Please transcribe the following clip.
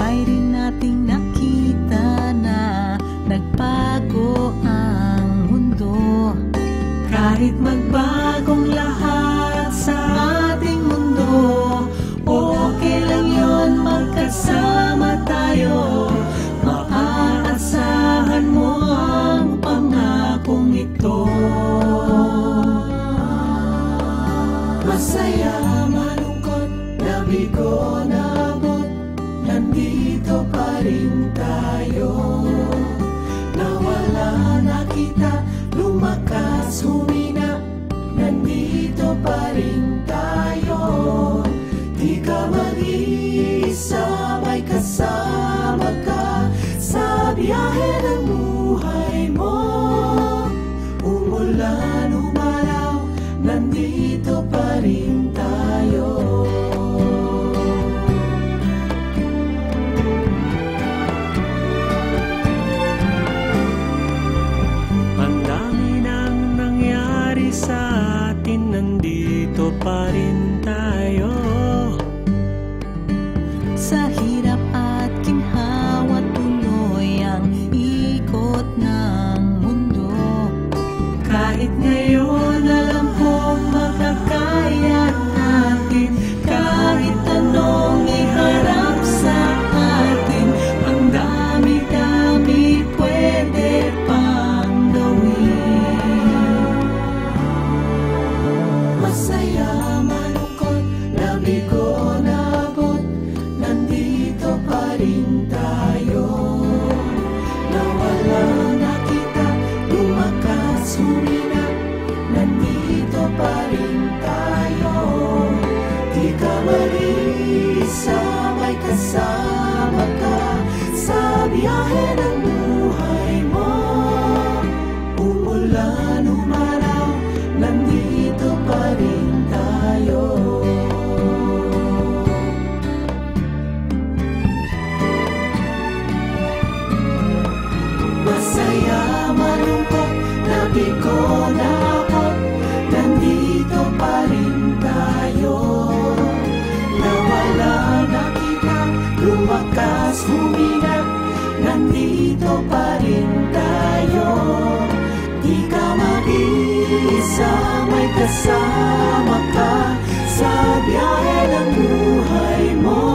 sabay rin nating nakita na nagbago ang mundo. Kahit magbagong lahat sa ating mundo, okay lang yun, magkasama tayo. Maaasahan mo ang pangakong ito. Masaya, malungkot, nabigo, naabot, nandito pa rin tayo. Nawala na kita, lumakas, humina, nandito pa rin tayo. Di ka mag-iisa, may kasama ka sa biyahe ng buhay mo. Umulan, umaraw, nandito pa rin tayo. Ang dami nang nangyari sa atin, nandito pa rin tayo. Sa hirap at ginhawa, tuloy ang ikot ng mundo. Kahit ngayon alam kong makakaya natin, kahit anong iharap sa atin, ang dami-dami pwede pang gawin. Masaya, malungkot, nabigo, naabot, nandito pa rin tayo. Nawala na kita, lumakas, humina, nandito pa rin tayo. Di ka mag-iisa, may kasama ka sa biyahe ng buhay mo. Umulan, umaraw, nandito pa rin tayo. Masaya, malungkot, nabigo, naabot, nandito pa rin tayo. Nawala na kita, lumakas, humina, nandito pa rin tayo. Di ka mag-iisa, may kasama ka sa biyahe ng buhay mo.